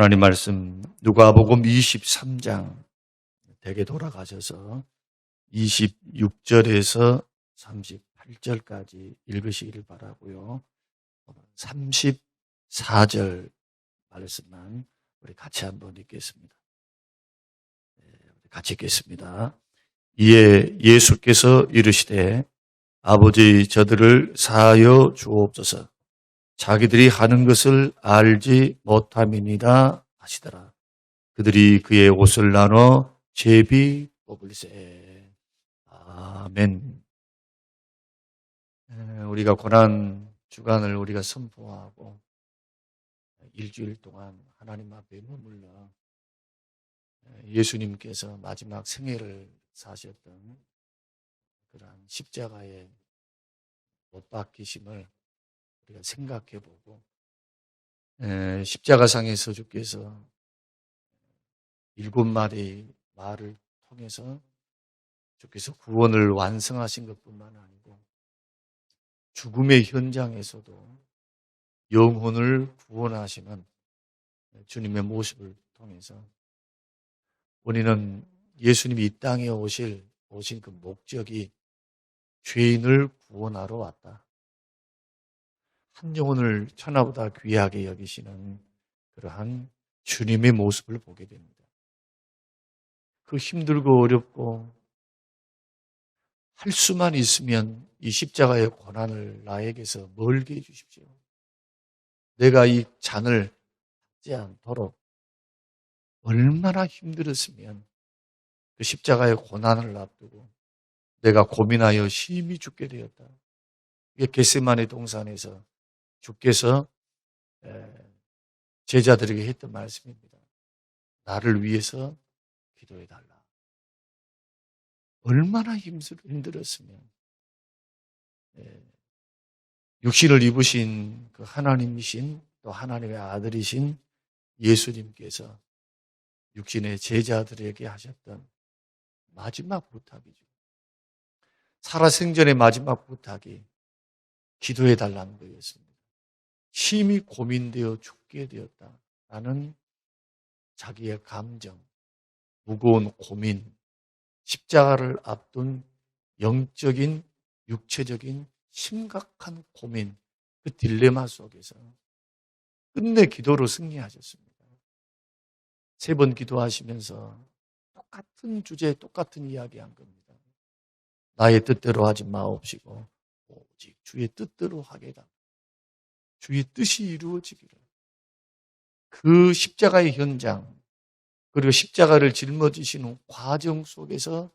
하나님 말씀 누가복음 23장 대개 돌아가셔서 26절에서 38절까지 읽으시기를 바라고요. 34절 말씀만 우리 같이 한번 읽겠습니다. 같이 읽겠습니다. 이에 예수께서 이르시되 아버지 저들을 사하여 주옵소서. 자기들이 하는 것을 알지 못함이니라 하시더라. 그들이 그의 옷을 나눠 제비 뽑을세. 아멘. 우리가 고난 주간을 우리가 선포하고 일주일 동안 하나님 앞에 머물러 예수님께서 마지막 생애를 사셨던 그러한 십자가의 못 박히심을 우리가 생각해보고 십자가상에서 주께서 7마리 말을 통해서 주께서 구원을 완성하신 것뿐만 아니고 죽음의 현장에서도 영혼을 구원하시는 주님의 모습을 통해서 우리는 예수님이 이 땅에 오신 그 목적이 죄인을 구원하러 왔다. 한 영혼을 천하보다 귀하게 여기시는 그러한 주님의 모습을 보게 됩니다. 그 힘들고 어렵고 할 수만 있으면 이 십자가의 고난을 나에게서 멀게 해주십시오. 내가 이 잔을 받지 않도록 얼마나 힘들었으면 그 십자가의 고난을 앞두고 내가 고민하여 심히 죽게 되었다. 이게 겟세마네 동산에서 주께서 제자들에게 했던 말씀입니다. 나를 위해서 기도해달라. 얼마나 힘들었으면 육신을 입으신 그 하나님이신 또 하나님의 아들이신 예수님께서 육신의 제자들에게 하셨던 마지막 부탁이죠. 살아생전의 마지막 부탁이 기도해달라는 거였습니다. 심히 고민되어 죽게 되었다라는 자기의 감정, 무거운 고민, 십자가를 앞둔 영적인, 육체적인 심각한 고민, 그 딜레마 속에서 끝내 기도로 승리하셨습니다. 3번 기도하시면서 똑같은 주제에 똑같은 이야기 한 겁니다. 나의 뜻대로 하지 마옵시고 오직 주의 뜻대로 하게다. 주의 뜻이 이루어지기를. 그 십자가의 현장, 그리고 십자가를 짊어지시는 과정 속에서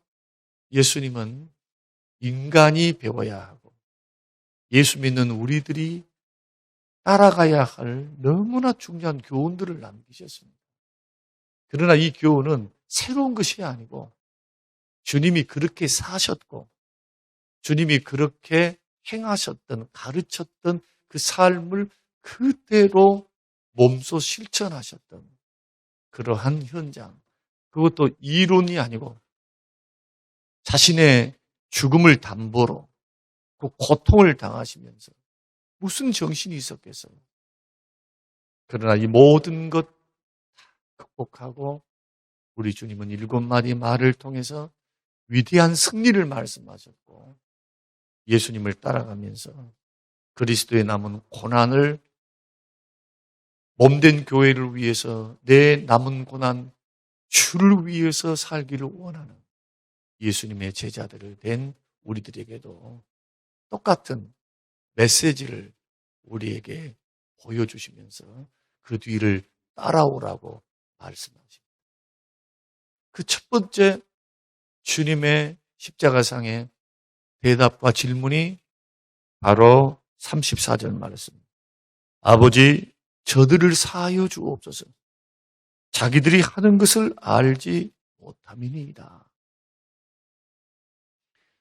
예수님은 인간이 배워야 하고 예수 믿는 우리들이 따라가야 할 너무나 중요한 교훈들을 남기셨습니다. 그러나 이 교훈은 새로운 것이 아니고 주님이 그렇게 사셨고 주님이 그렇게 행하셨던, 가르쳤던 그 삶을 그대로 몸소 실천하셨던 그러한 현장, 그것도 이론이 아니고 자신의 죽음을 담보로 그 고통을 당하시면서 무슨 정신이 있었겠어요. 그러나 이 모든 것 극복하고 우리 주님은 7마디 말을 통해서 위대한 승리를 말씀하셨고 예수님을 따라가면서 그리스도의 남은 고난을 몸된 교회를 위해서 내 남은 고난 주를 위해서 살기를 원하는 예수님의 제자들을 된 우리들에게도 똑같은 메시지를 우리에게 보여주시면서 그 뒤를 따라오라고 말씀하십니다. 그 첫 번째 주님의 십자가상의 대답과 질문이 바로 34절 말씀. 아버지 저들을 사하여 주옵소서. 자기들이 하는 것을 알지 못함이니이다.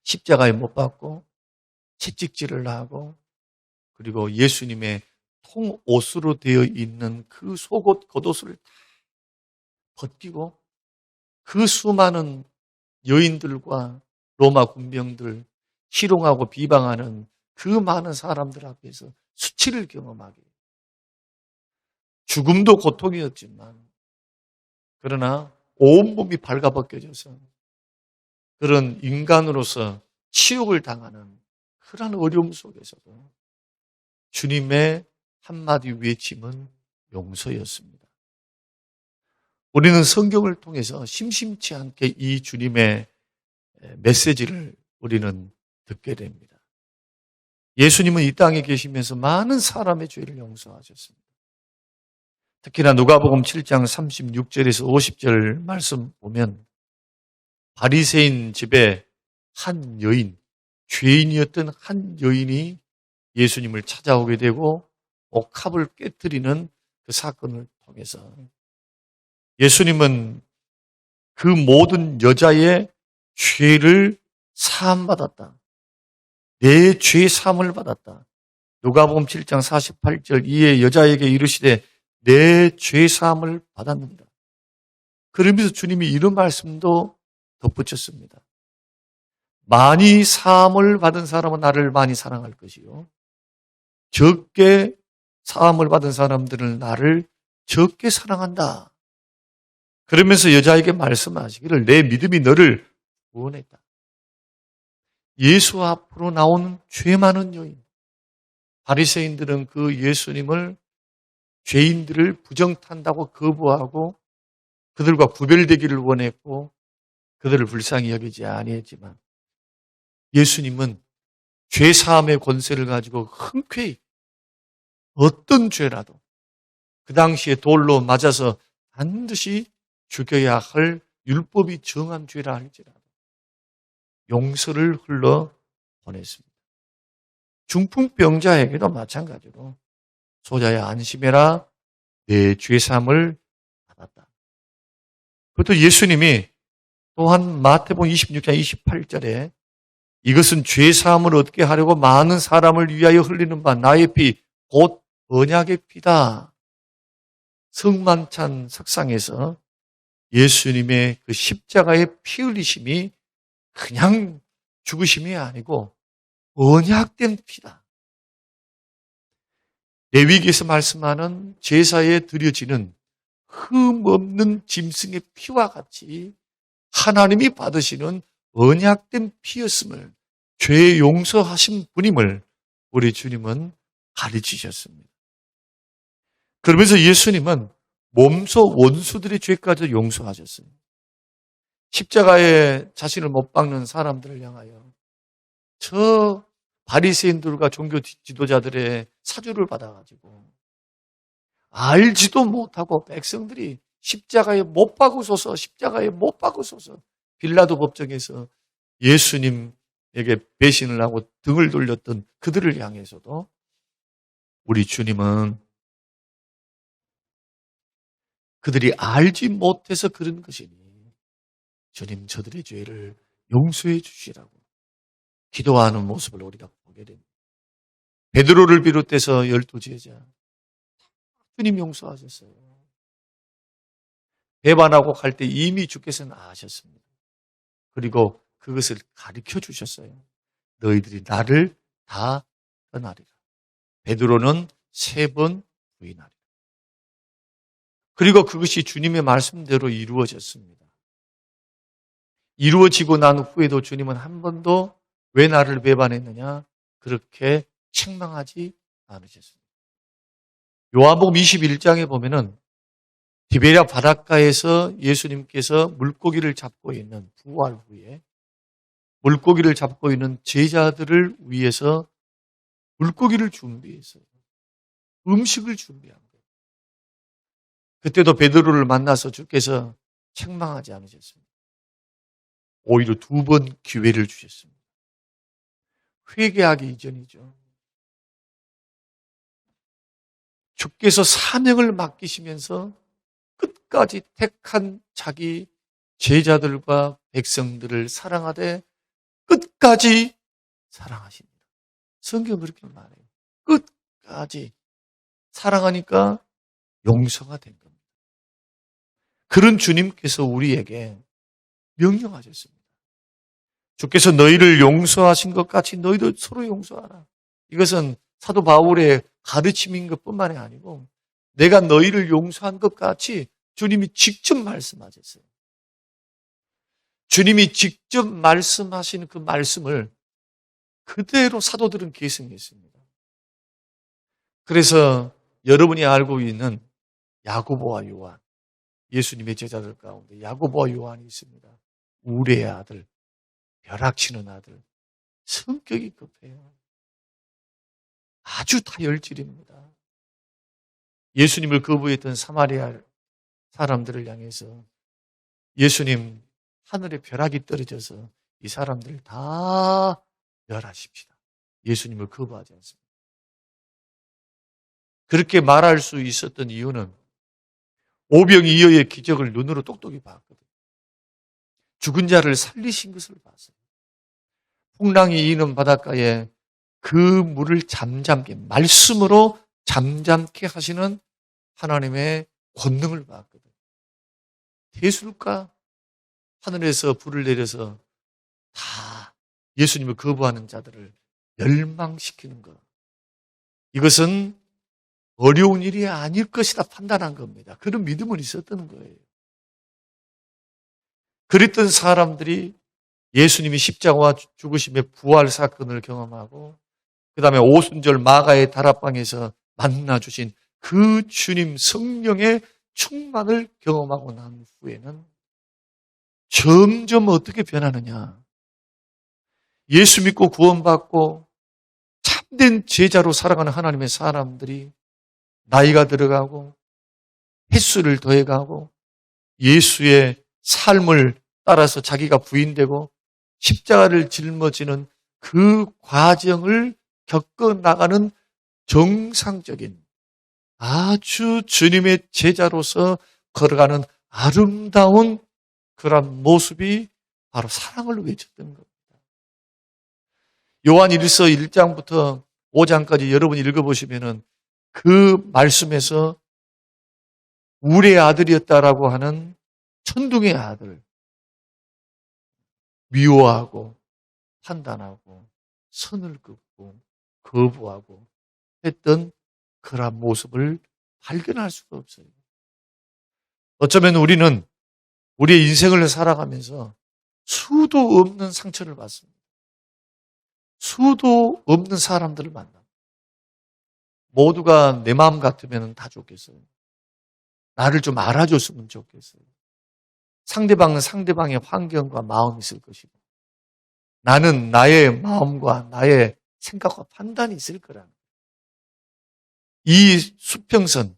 십자가에 못 박고 채찍질을 하고 그리고 예수님의 통옷으로 되어 있는 그 속옷 겉옷을 다 벗기고 그 수많은 여인들과 로마 군병들 희롱하고 비방하는 그 많은 사람들 앞에서 수치를 경험하게 죽음도 고통이었지만 그러나 온몸이 발가벗겨져서 그런 인간으로서 치욕을 당하는 그런 어려움 속에서도 주님의 한마디 외침은 용서였습니다. 우리는 성경을 통해서 심심치 않게 이 주님의 메시지를 우리는 듣게 됩니다. 예수님은 이 땅에 계시면서 많은 사람의 죄를 용서하셨습니다. 특히나 누가복음 7장 36절에서 50절 말씀 보면 바리새인 집에 한 여인, 죄인이었던 한 여인이 예수님을 찾아오게 되고 옥합을 깨뜨리는 그 사건을 통해서 예수님은 그 모든 여자의 죄를 사함받았다. 내 죄 사함을 받았다. 누가복음 7장 48절 이에 여자에게 이르시되 내 죄 사함을 받았느니라. 그러면서 주님이 이런 말씀도 덧붙였습니다. 많이 사함을 받은 사람은 나를 많이 사랑할 것이요. 적게 사함을 받은 사람들은 나를 적게 사랑한다. 그러면서 여자에게 말씀하시기를 내 믿음이 너를 구원했다. 예수 앞으로 나온 죄 많은 여인. 바리새인들은 그 예수님을 죄인들을 부정탄다고 거부하고 그들과 구별되기를 원했고 그들을 불쌍히 여기지 아니했지만 예수님은 죄 사함의 권세를 가지고 흔쾌히 어떤 죄라도 그 당시에 돌로 맞아서 반드시 죽여야 할 율법이 정한 죄라 할지라도 용서를 흘러 보냈습니다. 중풍병자에게도 마찬가지로 소자야 안심해라 내 죄사함을 받았다. 그것도 예수님이 또한 마태복음 26장 28절에 이것은 죄사함을 얻게 하려고 많은 사람을 위하여 흘리는 바 나의 피 곧 언약의 피다. 성만찬 석상에서 예수님의 그 십자가의 피 흘리심이 그냥 죽으심이 아니고 언약된 피다. 레위기에서 말씀하는 제사에 드려지는 흠없는 짐승의 피와 같이 하나님이 받으시는 언약된 피였음을 죄 용서하신 분임을 우리 주님은 가르치셨습니다. 그러면서 예수님은 몸소 원수들의 죄까지 용서하셨어요. 십자가에 자신을 못 박는 사람들을 향하여 저 바리새인들과 종교 지도자들의 사주를 받아가지고 알지도 못하고 백성들이 십자가에 못 박으소서, 십자가에 못 박으소서 빌라도 법정에서 예수님에게 배신을 하고 등을 돌렸던 그들을 향해서도 우리 주님은 그들이 알지 못해서 그런 것이니 주님 저들의 죄를 용서해 주시라고 기도하는 모습을 우리가 보게 됩니다. 베드로를 비롯해서 12제자 주님 용서하셨어요. 배반하고 갈 때 이미 주께서는 아셨습니다. 그리고 그것을 가르쳐 주셨어요. 너희들이 나를 다 떠나리라. 베드로는 3번 부인하리라. 그리고 그것이 주님의 말씀대로 이루어졌습니다. 이루어지고 난 후에도 주님은 한 번도 왜 나를 배반했느냐 그렇게 책망하지 않으셨습니다. 요한복음 21장에 보면은 디베랴 바닷가에서 예수님께서 물고기를 잡고 있는 부활 후에 물고기를 잡고 있는 제자들을 위해서 물고기를 준비했어요. 음식을 준비한 거예요. 그때도 베드로를 만나서 주께서 책망하지 않으셨습니다. 오히려 2번 기회를 주셨습니다. 회개하기 이전이죠. 주께서 사명을 맡기시면서 끝까지 택한 자기 제자들과 백성들을 사랑하되 끝까지 사랑하십니다. 성경은 그렇게 말해요. 끝까지 사랑하니까 용서가 된 겁니다. 그런 주님께서 우리에게 명령하셨습니다. 주께서 너희를 용서하신 것 같이 너희도 서로 용서하라. 이것은 사도 바울의 가르침인 것뿐만이 아니고 내가 너희를 용서한 것 같이 주님이 직접 말씀하셨어요. 주님이 직접 말씀하신 그 말씀을 그대로 사도들은 계승했습니다. 그래서 여러분이 알고 있는 야고보와 요한, 예수님의 제자들 가운데 야고보와 요한이 있습니다. 우레의 아들, 벼락치는 아들, 성격이 급해요. 아주 다혈질입니다. 예수님을 거부했던 사마리아 사람들을 향해서 예수님 하늘에 벼락이 떨어져서 이 사람들을 다 멸하십시다. 예수님을 거부하지 않습니다. 그렇게 말할 수 있었던 이유는 오병이어의 기적을 눈으로 똑똑히 봤거든요. 죽은 자를 살리신 것을 봤어요. 풍랑이 이는 바닷가에 그 물을 잠잠게, 말씀으로 잠잠게 하시는 하나님의 권능을 봤거든요. 대술가 하늘에서 불을 내려서 다 예수님을 거부하는 자들을 멸망시키는 것. 이것은 어려운 일이 아닐 것이다 판단한 겁니다. 그런 믿음은 있었던 거예요. 그랬던 사람들이 예수님이 십자가와 죽으심의 부활 사건을 경험하고 그 다음에 오순절 마가의 다락방에서 만나주신 그 주님 성령의 충만을 경험하고 난 후에는 점점 어떻게 변하느냐. 예수 믿고 구원받고 참된 제자로 살아가는 하나님의 사람들이 나이가 들어가고 횟수를 더해가고 예수의 삶을 따라서 자기가 부인되고 십자가를 짊어지는 그 과정을 겪어나가는 정상적인 아주 주님의 제자로서 걸어가는 아름다운 그런 모습이 바로 사랑을 외쳤던 겁니다. 요한일서 1장부터 5장까지 여러분 읽어보시면은 그 말씀에서 우리의 아들이었다라고 하는 천둥의 아들 미워하고 판단하고 선을 긋고 거부하고 했던 그런 모습을 발견할 수가 없어요. 어쩌면 우리는 우리의 인생을 살아가면서 수도 없는 상처를 받습니다. 수도 없는 사람들을 만납니다. 모두가 내 마음 같으면 다 좋겠어요. 나를 좀 알아줬으면 좋겠어요. 상대방은 상대방의 환경과 마음이 있을 것이고 나는 나의 마음과 나의 생각과 판단이 있을 거라는 거예요. 이 수평선,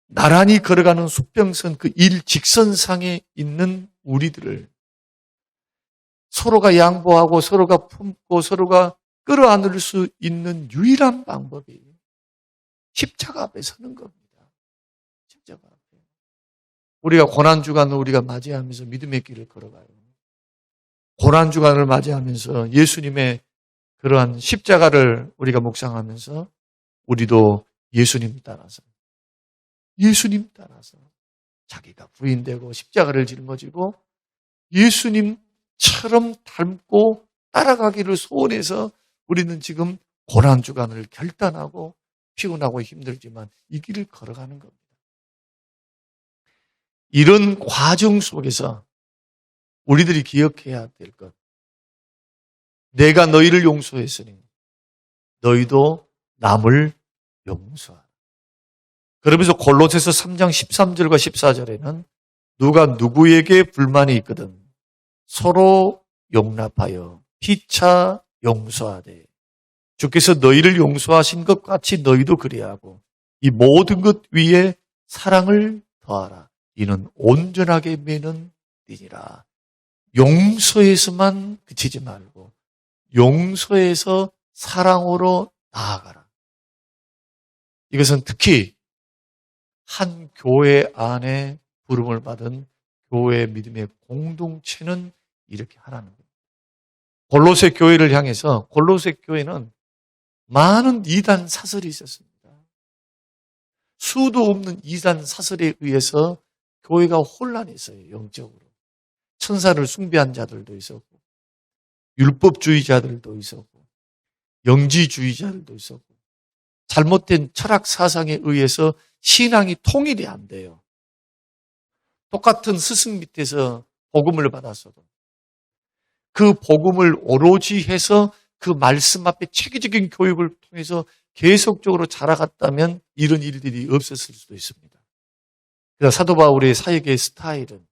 나란히 걸어가는 수평선 그 일직선상에 있는 우리들을 서로가 양보하고 서로가 품고 서로가 끌어안을 수 있는 유일한 방법이 십자가 앞에 서는 겁니다. 십자가 앞에. 우리가 고난주간을 우리가 맞이하면서 믿음의 길을 걸어가요. 고난주간을 맞이하면서 예수님의 그러한 십자가를 우리가 묵상하면서 우리도 예수님 따라서 자기가 부인되고 십자가를 짊어지고 예수님처럼 닮고 따라가기를 소원해서 우리는 지금 고난주간을 결단하고 피곤하고 힘들지만 이 길을 걸어가는 겁니다. 이런 과정 속에서 우리들이 기억해야 될 것. 내가 너희를 용서했으니 너희도 남을 용서하라. 그러면서 골로새서 3장 13절과 14절에는 누가 누구에게 불만이 있거든 서로 용납하여 피차 용서하되 주께서 너희를 용서하신 것 같이 너희도 그리하고 이 모든 것 위에 사랑을 더하라. 이는 온전하게 매는 띠니라. 용서에서만 그치지 말고 용서에서 사랑으로 나아가라. 이것은 특히 한 교회 안에 부름을 받은 교회 믿음의 공동체는 이렇게 하라는 겁니다. 골로새 교회를 향해서 골로새 교회는 많은 이단 사설이 있었습니다. 수도 없는 이단 사설에 의해서 교회가 혼란했어요. 영적으로. 천사를 숭배한 자들도 있었고 율법주의자들도 있었고 영지주의자들도 있었고 잘못된 철학 사상에 의해서 신앙이 통일이 안 돼요. 똑같은 스승 밑에서 복음을 받았어도 그 복음을 오로지 해서 그 말씀 앞에 체계적인 교육을 통해서 계속적으로 자라갔다면 이런 일들이 없었을 수도 있습니다. 그래서 사도 바울의 사역의 스타일은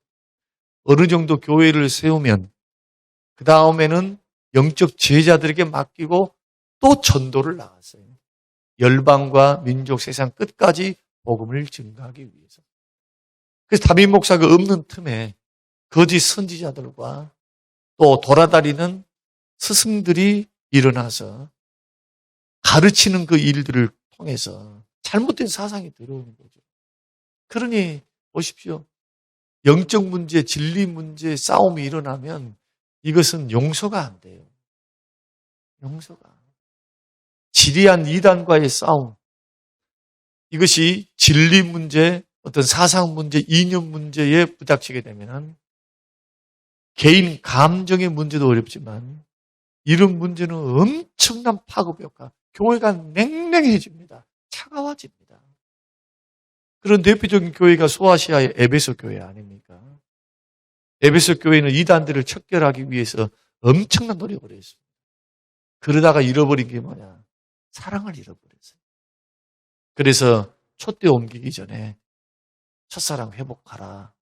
어느 정도 교회를 세우면 그 다음에는 영적 제자들에게 맡기고 또 전도를 나갔어요. 열방과 민족 세상 끝까지 복음을 증거하기 위해서. 그래서 다빈 목사가 없는 틈에 거짓 선지자들과 또 돌아다니는 스승들이 일어나서 가르치는 그 일들을 통해서 잘못된 사상이 들어오는 거죠. 그러니 보십시오. 영적 문제, 진리 문제, 싸움이 일어나면 이것은 용서가 안 돼요. 용서가. 지리한 이단과의 싸움. 이것이 진리 문제, 어떤 사상 문제, 이념 문제에 부닥치게 되면 개인 감정의 문제도 어렵지만 이런 문제는 엄청난 파급 효과. 교회가 냉랭해집니다. 차가워집니다. 그런 대표적인 교회가 소아시아의 에베소 교회 아닙니까? 에베소 교회는 이단들을 척결하기 위해서 엄청난 노력을 했습니다. 그러다가 잃어버린 게 뭐냐? 사랑을 잃어버렸어요. 그래서 촛대 옮기기 전에 첫사랑 회복하라.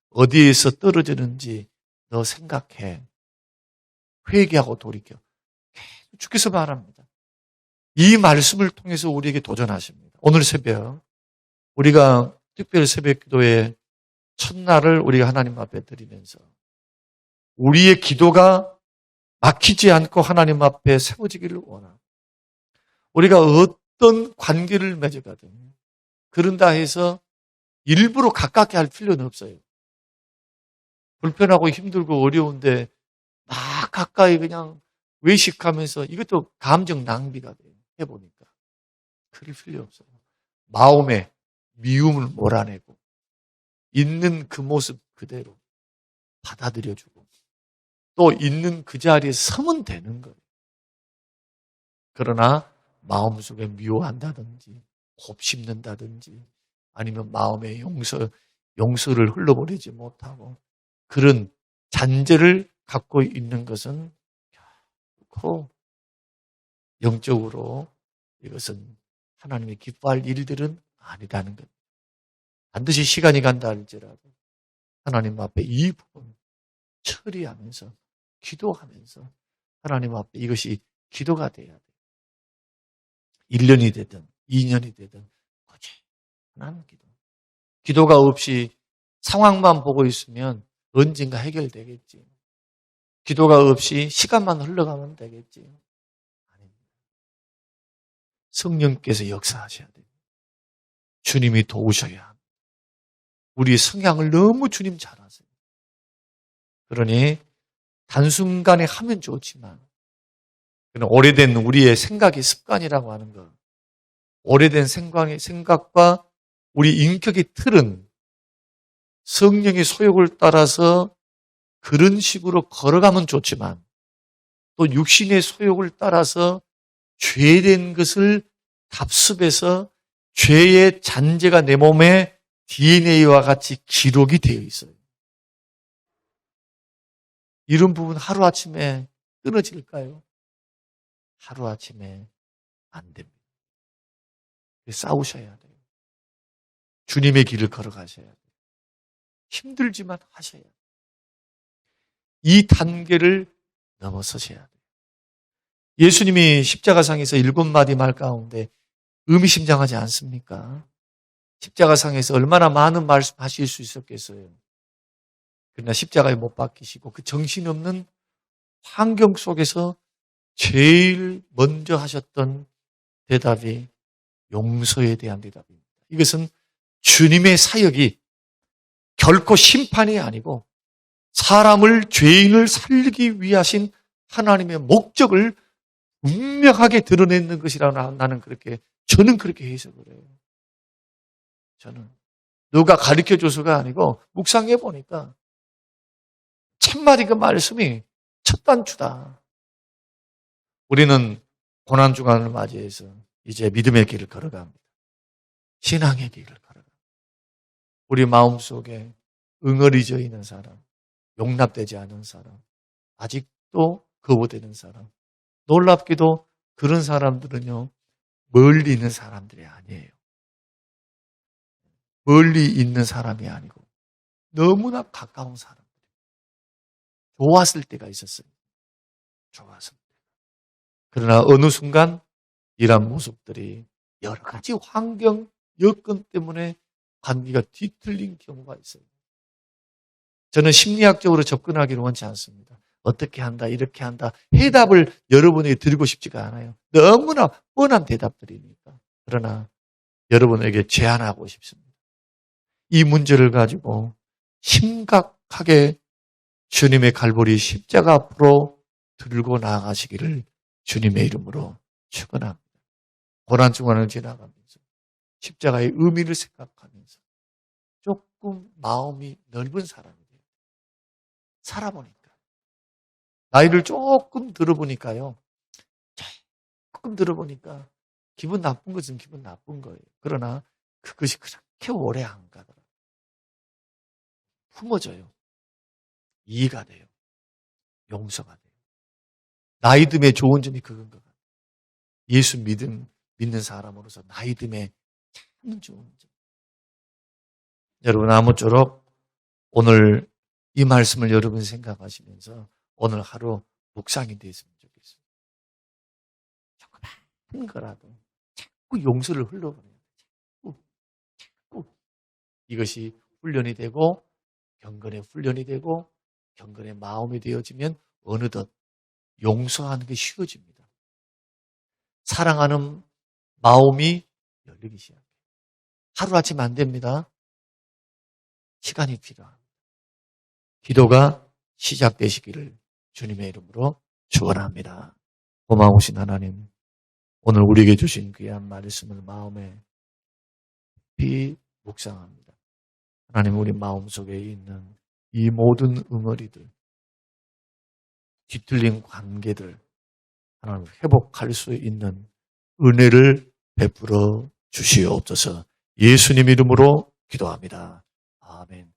어디에서 떨어지는지 너 생각해. 회개하고 돌이켜. 주께서 말합니다. 이 말씀을 통해서 우리에게 도전하십니다. 오늘 새벽 우리가 특별 새벽 기도의 첫날을 우리가 하나님 앞에 드리면서 우리의 기도가 막히지 않고 하나님 앞에 세워지기를 원합니다. 우리가 어떤 관계를 맺어가든 그런다 해서 일부러 가깝게 할 필요는 없어요. 불편하고 힘들고 어려운데 막 가까이 그냥 외식하면서 이것도 감정 낭비가 돼요. 해보니까. 그럴 필요 없어요. 마음에 미움을 몰아내고 있는 그 모습 그대로 받아들여주고 또 있는 그 자리에 서면 되는 거예요. 그러나 마음속에 미워한다든지 곱씹는다든지 아니면 마음에 용서를 흘러버리지 못하고 그런 잔재를 갖고 있는 것은 결코 영적으로 이것은 하나님이 기뻐할 일들은 아니라는 것. 반드시 시간이 간다 할지라도 하나님 앞에 이 부분 처리하면서 기도하면서 하나님 앞에 이것이 기도가 돼야 돼요. 1년이 되든 2년이 되든 꾸준한 기도. 기도가 없이 상황만 보고 있으면 언젠가 해결되겠지. 기도가 없이 시간만 흘러가면 되겠지. 아닙니다. 성령께서 역사하셔야 돼요. 주님이 도우셔야 합니다. 우리의 성향을 너무 주님 잘 아세요. 그러니 단순간에 하면 좋지만 오래된 우리의 생각이 습관이라고 하는 것, 오래된 생각과 우리 인격의 틀은 성령의 소욕을 따라서 그런 식으로 걸어가면 좋지만 또 육신의 소욕을 따라서 죄된 것을 답습해서 죄의 잔재가 내 몸에 DNA와 같이 기록이 되어 있어요. 이런 부분 하루아침에 끊어질까요? 하루아침에 안 됩니다. 싸우셔야 돼요. 주님의 길을 걸어가셔야 돼요. 힘들지만 하셔야 돼요. 이 단계를 넘어서셔야 돼요. 예수님이 십자가상에서 7마디 말 가운데 의미심장하지 않습니까? 십자가상에서 얼마나 많은 말씀하실 수 있었겠어요. 그러나 십자가에 못 박히시고 그 정신없는 환경 속에서 제일 먼저 하셨던 대답이 용서에 대한 대답입니다. 이것은 주님의 사역이 결코 심판이 아니고 사람을 죄인을 살리기 위하신 하나님의 목적을 분명하게 드러내는 것이라고 저는 그렇게 해석을 해요. 저는 누가 가르쳐줘서가 아니고 묵상해 보니까 참말이 그 말씀이 첫 단추다. 우리는 고난주간을 맞이해서 이제 믿음의 길을 걸어갑니다. 신앙의 길을 걸어갑니다. 우리 마음속에 응어리져 있는 사람, 용납되지 않은 사람, 아직도 거부되는 사람, 놀랍게도 그런 사람들은요, 멀리 있는 사람들이 아니에요. 멀리 있는 사람이 아니고 너무나 가까운 사람들. 좋았을 때가 있었어요. 좋았을 때. 그러나 어느 순간 이런 모습들이 여러 가지 환경, 여건 때문에 관계가 뒤틀린 경우가 있어요. 저는 심리학적으로 접근하기를 원치 않습니다. 어떻게 한다, 이렇게 한다. 해답을 여러분에게 드리고 싶지가 않아요. 너무나 뻔한 대답들이니까. 그러나 여러분에게 제안하고 싶습니다. 이 문제를 가지고 심각하게 주님의 갈보리 십자가 앞으로 들고 나아가시기를 주님의 이름으로 축원합니다. 고난중간을 지나가면서 십자가의 의미를 생각하면서 조금 마음이 넓은 사람이 돼요. 살아보니까. 나이를 조금 들어보니까요. 조금 들어보니까 기분 나쁜 것은 기분 나쁜 거예요. 그러나 그것이 그렇게 오래 안 가더라고요. 품어져요. 이해가 돼요. 용서가 돼요. 나이듦의 좋은 점이 그건 것 같아요. 예수 믿는 사람으로서 나이듦의 참 좋은 점. 여러분 아무쪼록 오늘 이 말씀을 여러분 생각하시면서 오늘 하루 묵상이 됐으면 좋겠습니다. 조그만 거라도 자꾸 용서를 흘러보내요. 자꾸 이것이 훈련이 되고 경건의 훈련이 되고 경건의 마음이 되어지면 어느덧 용서하는 게 쉬워집니다. 사랑하는 마음이 열리기 시작해요. 하루아침 안 됩니다. 시간이 필요합니다. 기도가 시작되시기를 주님의 이름으로 축원합니다. 고마우신 하나님, 오늘 우리에게 주신 귀한 말씀을 마음에 깊이 묵상합니다. 하나님, 우리 마음속에 있는 이 모든 응어리들, 뒤틀린 관계들 하나님 회복할 수 있는 은혜를 베풀어 주시옵소서. 예수님 이름으로 기도합니다. 아멘.